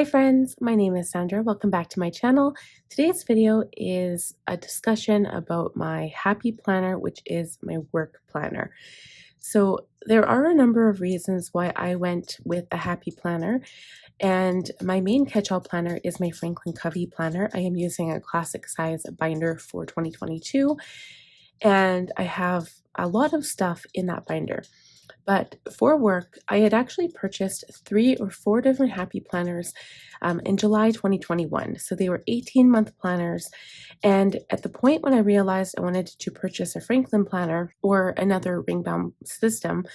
Hi friends, my name is Sandra. Welcome back to my channel. Today's video is a discussion about my Happy Planner, which is my work planner. So there are a number of reasons why I went with a Happy Planner, and my main catch-all planner is my Franklin Covey planner. I am using a classic size binder for 2022, and I have a lot of stuff in that binder. But for work, I had actually purchased 3 or 4 different Happy Planners in July 2021. So they were 18-month planners. And at the point when I realized I wanted to purchase a Franklin planner or another ring-bound system,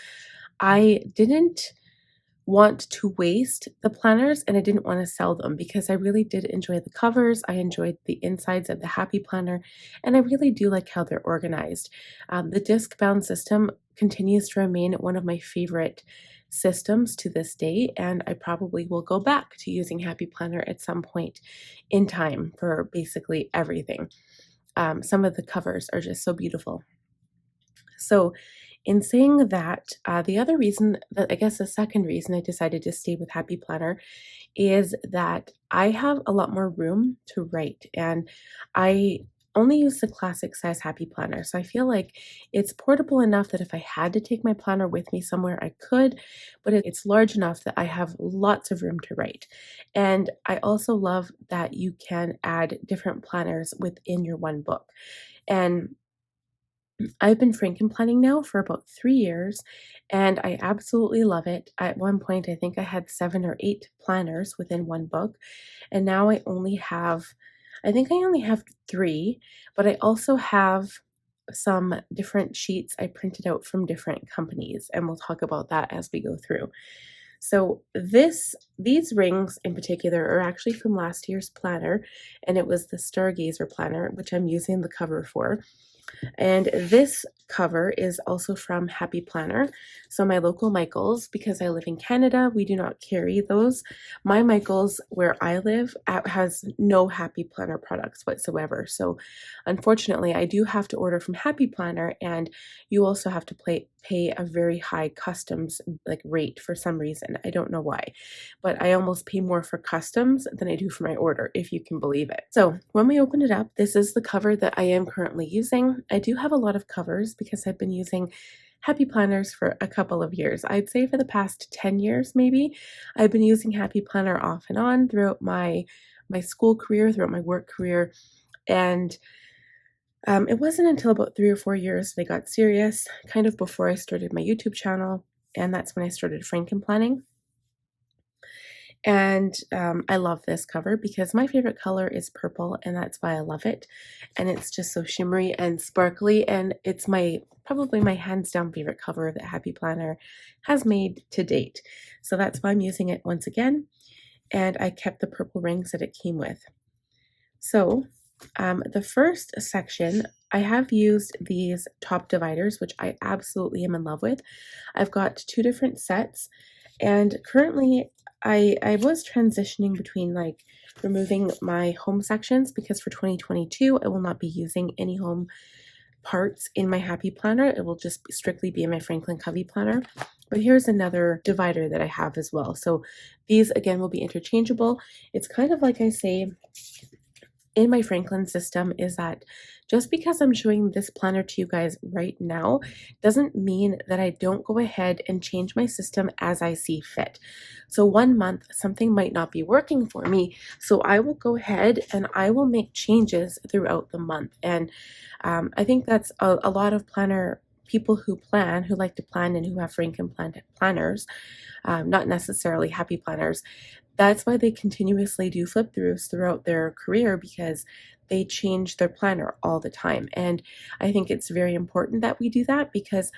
I didn't want to waste the planners and I didn't want to sell them because I really did enjoy the covers. I enjoyed the insides of the Happy Planner, and I really do like how they're organized. The disc bound system continues to remain one of my favorite systems to this day, and I probably will go back to using Happy Planner at some point in time for basically everything. Some of the covers are just so beautiful. So in saying that, the other reason that I guess the second reason I decided to stay with Happy Planner is that I have a lot more room to write, and I only use the classic size Happy Planner. So I feel like it's portable enough that if I had to take my planner with me somewhere, I could, but it's large enough that I have lots of room to write. And I also love that you can add different planners within your one book. And I've been Frankenplanning now for about 3 years, and I absolutely love it. At one point, I think I had 7 or 8 planners within one book, and now I think I only have 3, but I also have some different sheets I printed out from different companies, and we'll talk about that as we go through. So these rings in particular are actually from last year's planner, and it was the Stargazer planner, which I'm using the cover for. And this cover is also from Happy Planner. So my local Michaels, because I live in Canada, we do not carry those. My Michaels, where I live, has no Happy Planner products whatsoever. So unfortunately, I do have to order from Happy Planner, and you also have to pay a very high customs rate for some reason. I don't know why, but I almost pay more for customs than I do for my order, if you can believe it. So when we open it up, this is the cover that I am currently using. I do have a lot of covers because I've been using Happy Planners for a couple of years. I'd say for the past 10 years, maybe. I've been using Happy Planner off and on throughout my school career, throughout my work career, and it wasn't until about 3 or 4 years that I got serious, kind of before I started my YouTube channel, and that's when I started Frankenplanning. And I love this cover because my favorite color is purple, and that's why I love it. And it's just so shimmery and sparkly, and it's probably my hands down favorite cover that Happy Planner has made to date. So that's why I'm using it once again, and I kept the purple rings that it came with. So the first section, I have used these top dividers, which I absolutely am in love with. I've got 2 different sets, and currently I was transitioning between removing my home sections because for 2022 I will not be using any home parts in my Happy Planner. It will just strictly be in my Franklin Covey planner. But here's another divider that I have as well. So these again will be interchangeable. It's kind of like I say in my Franklin system is that just because I'm showing this planner to you guys right now doesn't mean that I don't go ahead and change my system as I see fit. So 1 month something might not be working for me, so I will go ahead and I will make changes throughout the month. And I think that's a lot of people who like to plan and who have Frankenplanned planners, not necessarily Happy Planners. That's why they continuously do flip throughs throughout their career, because they change their planner all the time. And I think it's very important that we do that because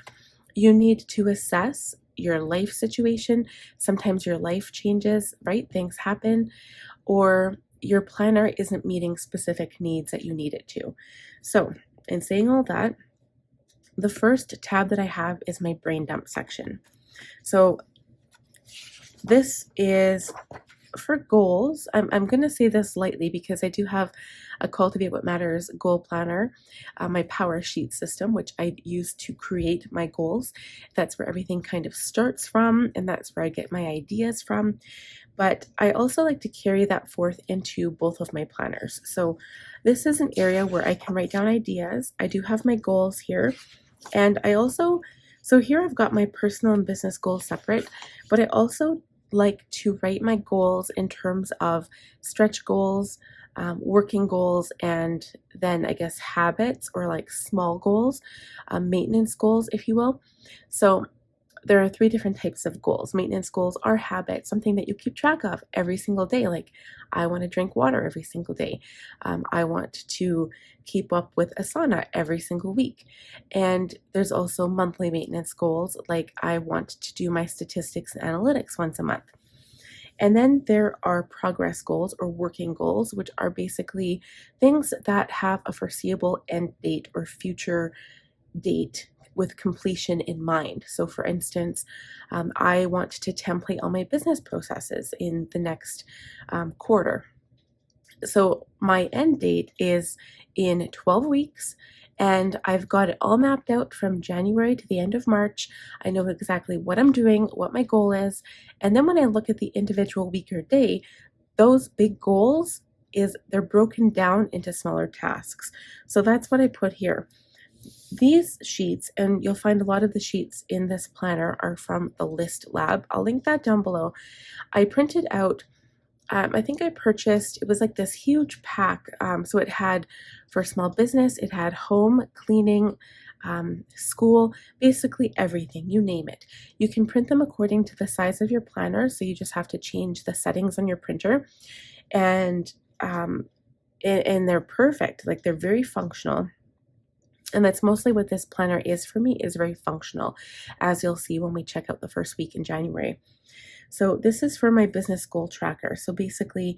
you need to assess your life situation. Sometimes your life changes, right? Things happen, or your planner isn't meeting specific needs that you need it to. So in saying all that, the first tab that I have is my brain dump section. So this is for goals, I'm going to say this lightly because I do have a Cultivate What Matters goal planner, my power sheet system, which I use to create my goals. That's where everything kind of starts from, and that's where I get my ideas from. But I also like to carry that forth into both of my planners. So this is an area where I can write down ideas. I do have my goals here, and I also, so here I've got my personal and business goals separate, but I also like to write my goals in terms of stretch goals, working goals, and then I guess habits, or like small goals, maintenance goals, if you will. So there are three different types of goals. Maintenance goals are habits, something that you keep track of every single day. Like, I want to drink water every single day. I want to keep up with a sauna every single week. And there's also monthly maintenance goals, like I want to do my statistics and analytics once a month. And then there are progress goals or working goals, which are basically things that have a foreseeable end date or future date with completion in mind. So for instance, I want to template all my business processes in the next quarter. So my end date is in 12 weeks, and I've got it all mapped out from January to the end of March. I know exactly what I'm doing, what my goal is. And then when I look at the individual week or day, those big goals they're broken down into smaller tasks. So that's what I put here. These sheets, and you'll find a lot of the sheets in this planner are from the List Lab. I'll link that down below. I printed out, I think I purchased, it was like this huge pack. So it had for small business, it had home, cleaning, school, basically everything, you name it. You can print them according to the size of your planner. So you just have to change the settings on your printer, and they're perfect. Like, they're very functional. And that's mostly what this planner is for me, is very functional, as you'll see when we check out the first week in January. So this is for my business goal tracker. So basically,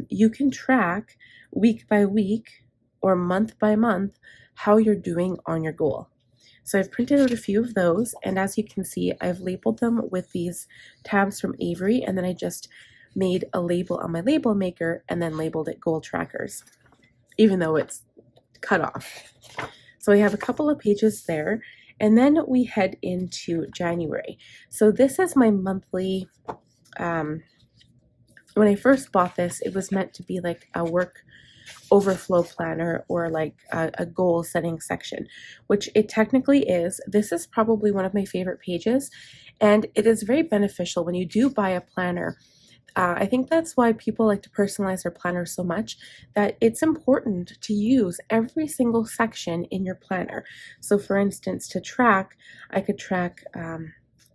you can track week by week or month by month how you're doing on your goal. So I've printed out a few of those, and as you can see, I've labeled them with these tabs from Avery, and then I just made a label on my label maker and then labeled it goal trackers, even though it's cut off. So I have a couple of pages there, and then we head into January. So this is my monthly, when I first bought this, it was meant to be like a work overflow planner, or like a goal setting section, which it technically is. This is probably one of my favorite pages, and it is very beneficial when you do buy a planner. I think that's why people like to personalize their planner so much, that it's important to use every single section in your planner. So for instance, to track, I could track,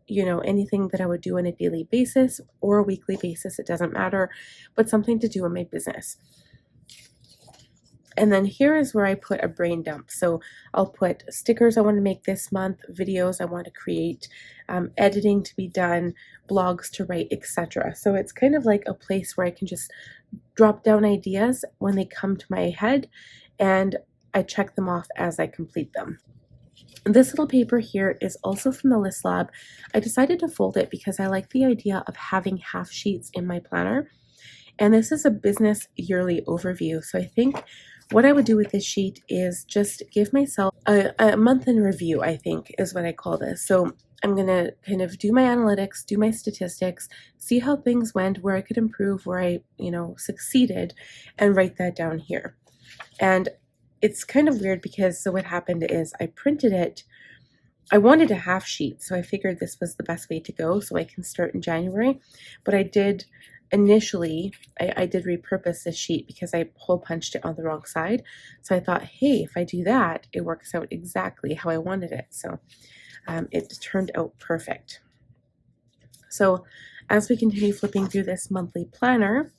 anything that I would do on a daily basis or a weekly basis, it doesn't matter, but something to do in my business. And then here is where I put a brain dump. So I'll put stickers I want to make this month, videos I want to create, editing to be done, blogs to write, etc. So it's kind of like a place where I can just drop down ideas when they come to my head, and I check them off as I complete them. This little paper here is also from the List Lab. I decided to fold it because I like the idea of having half sheets in my planner. And this is a business yearly overview. So I think what I would do with this sheet is just give myself a month in review, I think is what I call this. So I'm going to kind of do my analytics, do my statistics, see how things went, where I could improve, where I, succeeded, and write that down here. And it's kind of weird because, so what happened is I printed it. I wanted a half sheet, so I figured this was the best way to go so I can start in January. But I did initially, I did repurpose this sheet because I hole punched it on the wrong side. So I thought, hey, if I do that, it works out exactly how I wanted it. So it turned out perfect. So as we continue flipping through this monthly planner,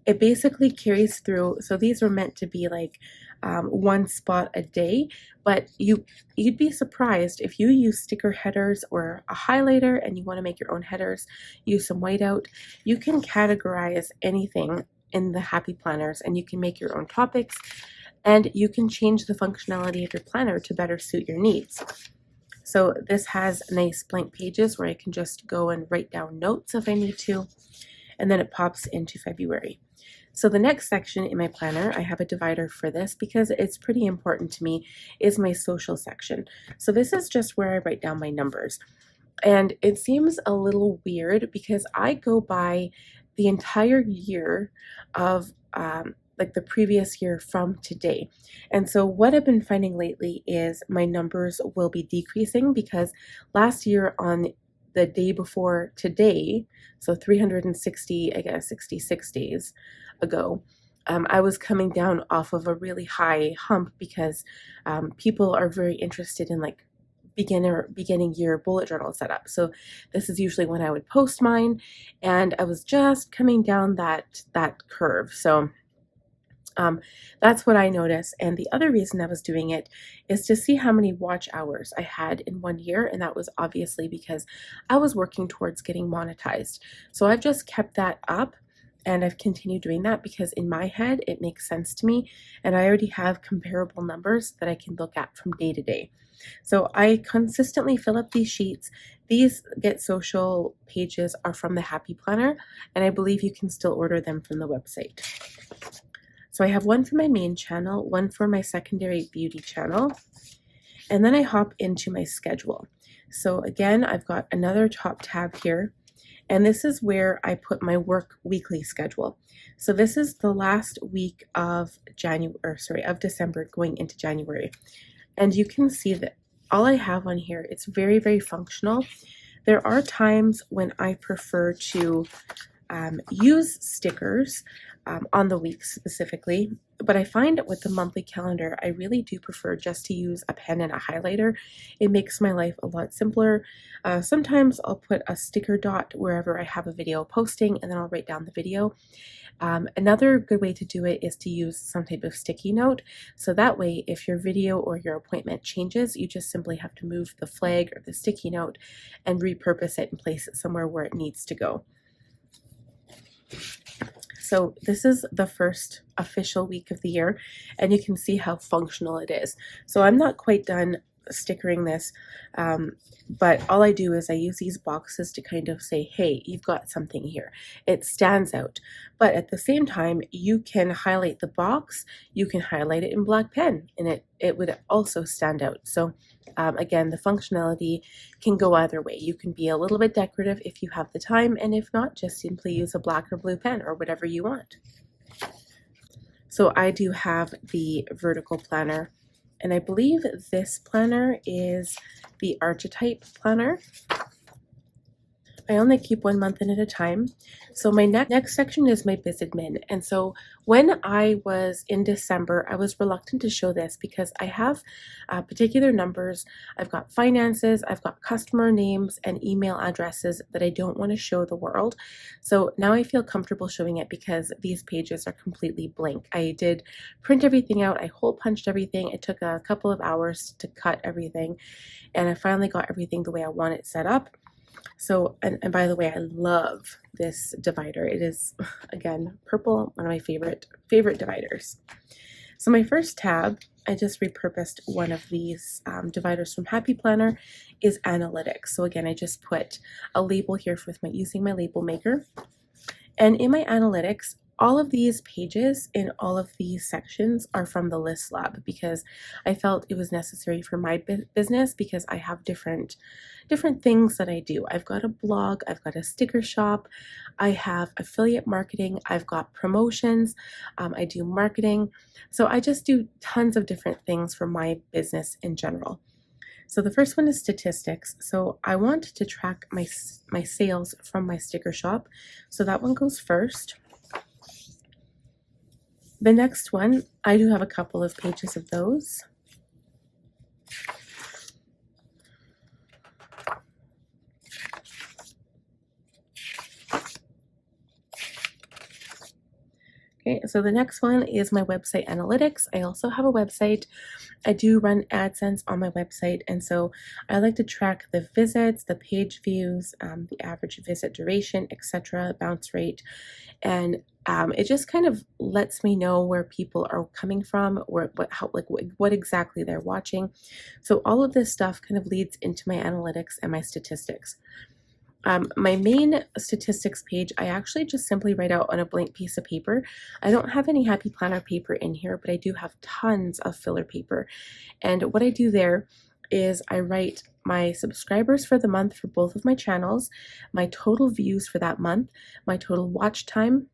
it basically carries through. So these were meant to be like one spot a day, but you'd be surprised if you use sticker headers or a highlighter and you want to make your own headers, use some whiteout. You can categorize anything in the Happy Planners, and you can make your own topics, and you can change the functionality of your planner to better suit your needs. So this has nice blank pages where I can just go and write down notes if I need to. and then it pops into February. So the next section in my planner, I have a divider for this because it's pretty important to me, is my social section. So this is just where I write down my numbers. And it seems a little weird because I go by the entire year of like the previous year from today. And so what I've been finding lately is my numbers will be decreasing because last year on the day before today, so 360, I guess 66 days ago, I was coming down off of a really high hump because people are very interested in like beginning year bullet journal setup. So this is usually when I would post mine, and I was just coming down that curve. So that's what I noticed. And the other reason I was doing it is to see how many watch hours I had in one year. And that was obviously because I was working towards getting monetized. So I've just kept that up, and I've continued doing that because in my head, it makes sense to me. And I already have comparable numbers that I can look at from day to day. So I consistently fill up these sheets. These Get Social pages are from the Happy Planner, and I believe you can still order them from the website. So I have one for my main channel, one for my secondary beauty channel, and then I hop into my schedule. So again, I've got another top tab here, and this is where I put my work weekly schedule. So this is the last week of December going into January. And you can see that all I have on here, it's very, very functional. There are times when I prefer to use stickers on the week specifically, but I find that with the monthly calendar, I really do prefer just to use a pen and a highlighter. It makes my life a lot simpler. Sometimes I'll put a sticker dot wherever I have a video posting, and then I'll write down the video. Another good way to do it is to use some type of sticky note. So that way, if your video or your appointment changes, you just simply have to move the flag or the sticky note and repurpose it and place it somewhere where it needs to go. So this is the first official week of the year, and you can see how functional it is. So I'm not quite done stickering this, but all I do is I use these boxes to kind of say, hey, you've got something here. It stands out. But at the same time, you can highlight the box, you can highlight it in black pen, and it would also stand out. So again, the functionality can go either way. You can be a little bit decorative if you have the time, and if not, just simply use a black or blue pen or whatever you want. So I do have the vertical planner, and I believe this planner is the Archetype planner. I only keep 1 month in at a time. So my next section is my biz admin. And so when I was in December, I was reluctant to show this because I have particular numbers. I've got finances, I've got customer names and email addresses that I don't want to show the world. So now I feel comfortable showing it because these pages are completely blank. I did print everything out. I hole punched everything. It took a couple of hours to cut everything, and I finally got everything the way I want it set up. So, and by the way, I love this divider. It is, again, purple, one of my favorite dividers. So my first tab, I just repurposed one of these dividers from Happy Planner, is analytics. So again, I just put a label here using my label maker. And in my analytics, all of these pages in all of these sections are from the List Lab because I felt it was necessary for my business because I have different things that I do. I've got a blog, I've got a sticker shop, I have affiliate marketing, I've got promotions, I do marketing. So I just do tons of different things for my business in general. So the first one is statistics. So I want to track my sales from my sticker shop. So that one goes first. The next one, I do have a couple of pages of those. Okay, so the next one is my website analytics. I also have a website. I do run AdSense on my website, and so I like to track the visits, the page views, the average visit duration, etc., bounce rate, and it just kind of lets me know where people are coming from, or what exactly they're watching. So all of this stuff kind of leads into my analytics and my statistics. My main statistics page, I actually just simply write out on a blank piece of paper. I don't have any Happy Planner paper in here, but I do have tons of filler paper. And what I do there is I write my subscribers for the month for both of my channels, my total views for that month, my total watch time.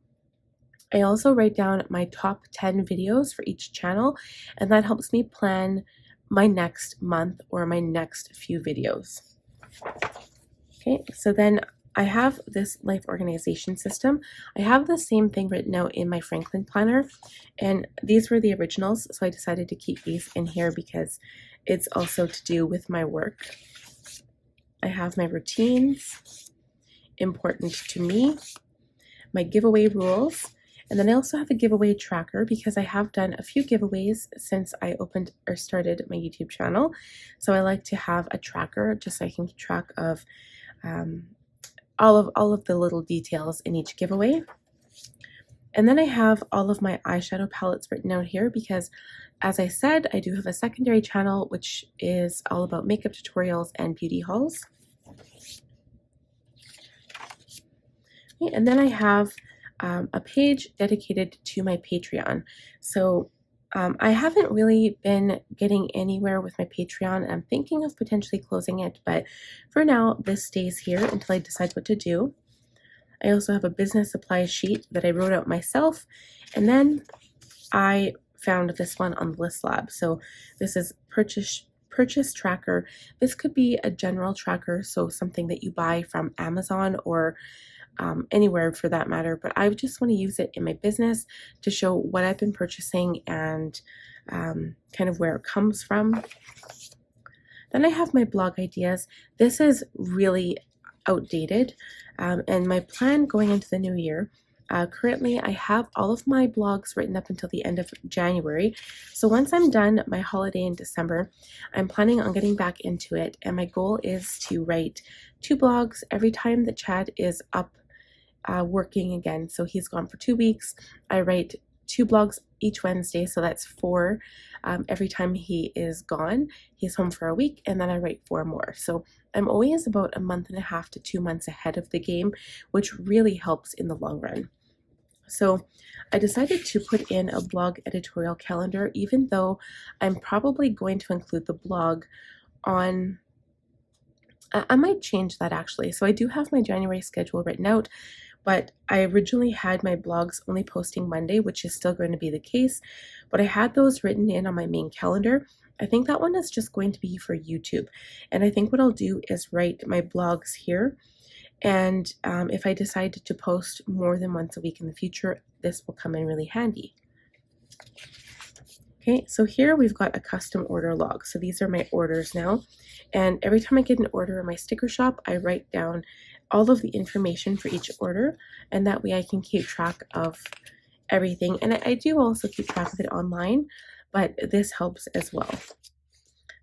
I also write down my top 10 videos for each channel, and that helps me plan my next month or my next few videos. Okay, so then I have this life organization system. I have the same thing written out in my Franklin planner, and these were the originals, so I decided to keep these in here because it's also to do with my work. I have my routines, important to me, my giveaway rules, and then I also have a giveaway tracker because I have done a few giveaways since I opened or started my YouTube channel. So I like to have a tracker just so I can keep track of all of the little details in each giveaway. And then I have all of my eyeshadow palettes written out here because, as I said, I do have a secondary channel which is all about makeup tutorials and beauty hauls. Okay, and then I have a page dedicated to my Patreon. So I haven't really been getting anywhere with my Patreon, and I'm thinking of potentially closing it, but for now, this stays here until I decide what to do. I also have a business supplies sheet that I wrote out myself, and then I found this one on the List Lab. So this is purchase tracker. This could be a general tracker, so something that you buy from Amazon or anywhere for that matter, but I just want to use it in my business to show what I've been purchasing and kind of where it comes from. Then I have my blog ideas. This is really outdated, and my plan going into the new year. Currently, I have all of my blogs written up until the end of January. So once I'm done my holiday in December, I'm planning on getting back into it. And my goal is to write 2 blogs every time that Chad is up working again. So he's gone for 2 weeks. I write 2 blogs each Wednesday, so that's 4 every time he is gone. He's home for a week, and then I write 4 more. So I'm always about a month and a half to 2 months ahead of the game, which really helps in the long run. So I decided to put in a blog editorial calendar, even though I'm probably going to include the blog on I might change that actually. So I do have my January schedule written out, but I originally had my blogs only posting Monday, which is still going to be the case, but I had those written in on my main calendar. I think that one is just going to be for YouTube. And I think what I'll do is write my blogs here. And if I decide to post more than once a week in the future, this will come in really handy. Okay, so here we've got a custom order log. So these are my orders now. And every time I get an order in my sticker shop, I write down all of the information for each order, and that way I can keep track of everything. And I do also keep track of it online, but this helps as well.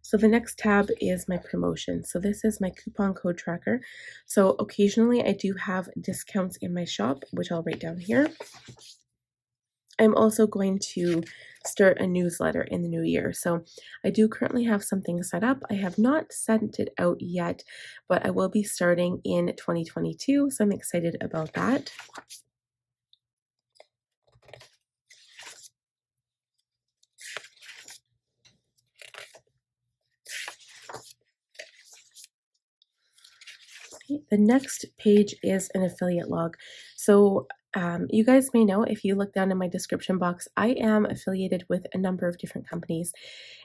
So the next tab is my promotion. So this is my coupon code tracker. So occasionally I do have discounts in my shop, which I'll write down here. I'm also going to start a newsletter in the new year. So I do currently have something set up. I have not sent it out yet, but I will be starting in 2022. So I'm excited about that. Okay, the next page is an affiliate log. So you guys may know, if you look down in my description box, I am affiliated with a number of different companies,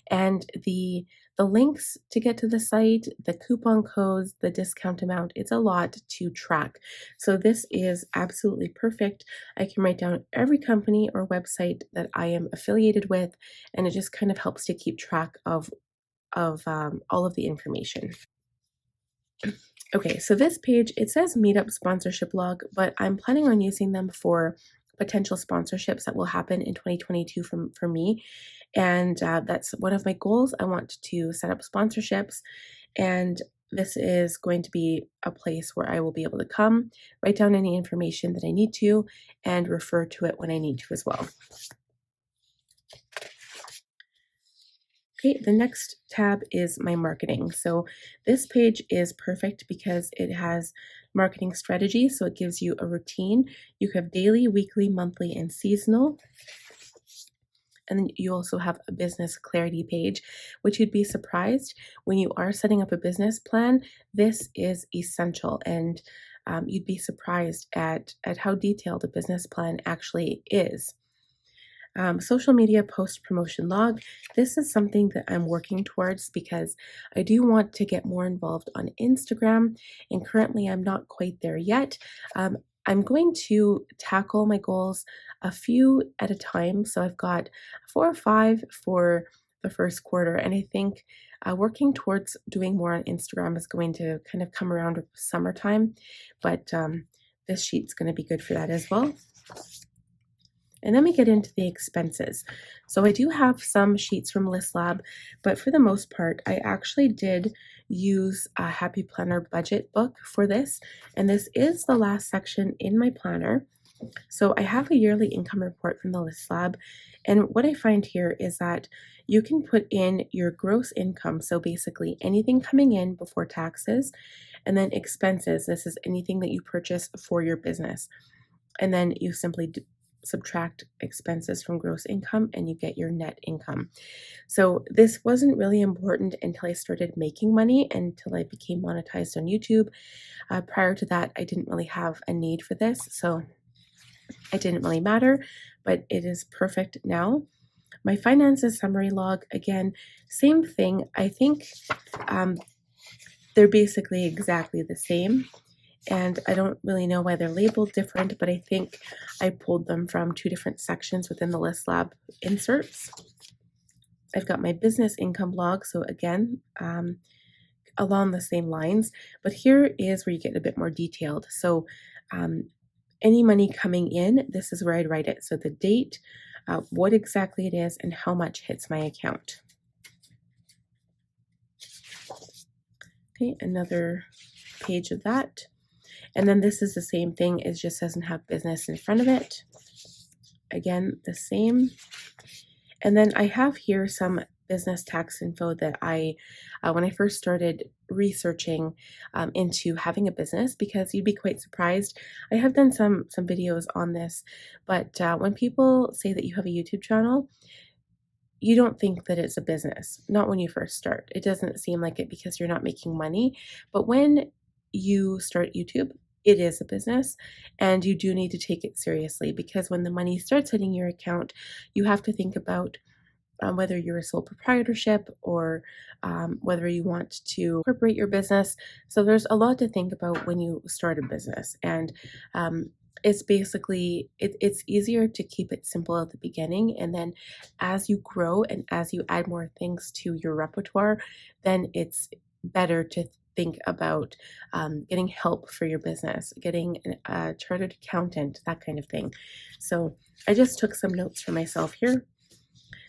and the links to get to the site, the coupon codes, the discount amount, it's a lot to track. So this is absolutely perfect. I can write down every company or website that I am affiliated with, and it just kind of helps to keep track of all of the information. Okay, so this page, it says Meetup Sponsorship Log, but I'm planning on using them for potential sponsorships that will happen in 2022 for me. And that's one of my goals. I want to set up sponsorships, and this is going to be a place where I will be able to come, write down any information that I need to, and refer to it when I need to as well. Okay, the next tab is my marketing. So this page is perfect because it has marketing strategy. So it gives you a routine. You have daily, weekly, monthly, and seasonal. And then you also have a business clarity page, which you'd be surprised when you are setting up a business plan. This is essential, and you'd be surprised at how detailed a business plan actually is. Social media post promotion log. This is something that I'm working towards because I do want to get more involved on Instagram, and currently I'm not quite there yet. I'm going to tackle my goals a few at a time. So I've got 4 or 5 for the first quarter, and I think working towards doing more on Instagram is going to kind of come around with summertime, but this sheet's going to be good for that as well. And then we get into the expenses. So I do have some sheets from ListLab, but for the most part, I actually did use a Happy Planner budget book for this. And this is the last section in my planner. So I have a yearly income report from the ListLab. And what I find here is that you can put in your gross income. So basically anything coming in before taxes, and then expenses. This is anything that you purchase for your business. And then you simply subtract expenses from gross income and you get your net income. So this wasn't really important until I started making money, until I became monetized on YouTube. Prior to that, I didn't really have a need for this, so it didn't really matter, but it is perfect now. My finances summary log, again, same thing. I think they're basically exactly the same. And I don't really know why they're labeled different, but I think I pulled them from 2 different sections within the ListLab inserts. I've got my business income log, so again, along the same lines, but here is where you get a bit more detailed. So any money coming in, this is where I'd write it. So the date, what exactly it is, and how much hits my account. Okay, another page of that. And then this is the same thing, it just doesn't have business in front of it. Again, the same. And then I have here some business tax info that when I first started researching into having a business, because you'd be quite surprised. I have done some videos on this, but when people say that you have a YouTube channel, you don't think that it's a business, not when you first start. It doesn't seem like it because you're not making money. But when you start YouTube, it is a business, and you do need to take it seriously, because when the money starts hitting your account, you have to think about whether you're a sole proprietorship or whether you want to incorporate your business. So there's a lot to think about when you start a business, and it's basically, it's easier to keep it simple at the beginning, and then as you grow and as you add more things to your repertoire, then it's better to think about getting help for your business, getting a chartered accountant, that kind of thing. So I just took some notes for myself here.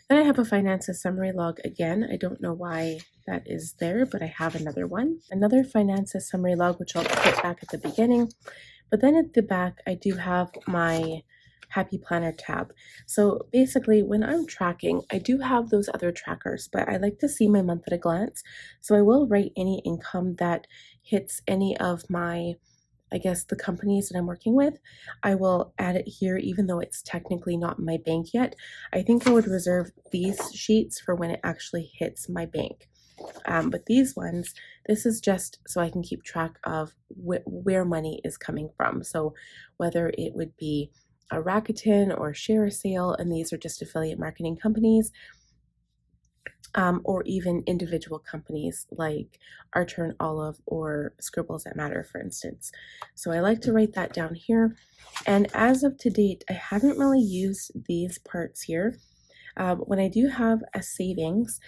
Then I have a finances summary log again. I don't know why that is there, but I have another one. Another finances summary log, which I'll put back at the beginning. But then at the back, I do have my Happy Planner tab. So basically, when I'm tracking, I do have those other trackers, but I like to see my month at a glance. So I will write any income that hits any of my, I guess, the companies that I'm working with. I will add it here, even though it's technically not in my bank yet. I think I would reserve these sheets for when it actually hits my bank. But these ones, this is just so I can keep track of where money is coming from. So whether it would be a Rakuten or Share Sale, and these are just affiliate marketing companies, or even individual companies like Archer and Olive or Scribbles That Matter, for instance. So I like to write that down here. And as of to date, I haven't really used these parts here. When I do have a savings,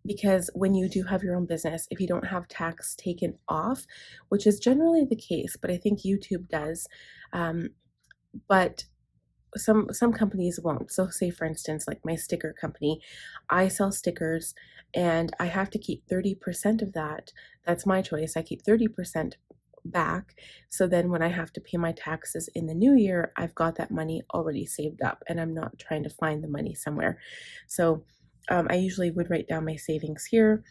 because when you do have your own business, if you don't have tax taken off, which is generally the case, but I think YouTube does, but some companies won't. So say for instance, like my sticker company, I sell stickers and I have to keep 30% of that. That's my choice. I keep 30% back. So then when I have to pay my taxes in the new year, I've got that money already saved up and I'm not trying to find the money somewhere. So I usually would write down my savings here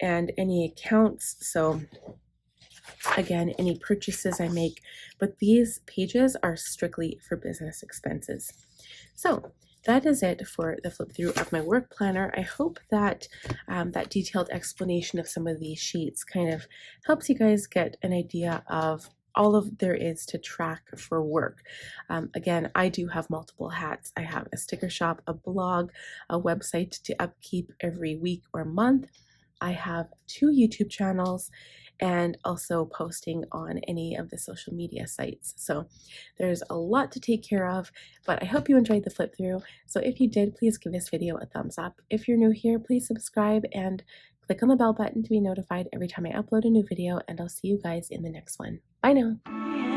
and any accounts. So again, any purchases I make, but these pages are strictly for business expenses. So that is it for the flip through of my work planner. I hope that that detailed explanation of some of these sheets kind of helps you guys get an idea of all of there is to track for work. Again, I do have multiple hats. I have a sticker shop, a blog, a website to upkeep every week or month. I have 2 YouTube channels and also posting on any of the social media sites. So there's a lot to take care of, but I hope you enjoyed the flip through. So if you did, please give this video a thumbs up. If you're new here, please subscribe and click on the bell button to be notified every time I upload a new video, and I'll see you guys in the next one. Bye now.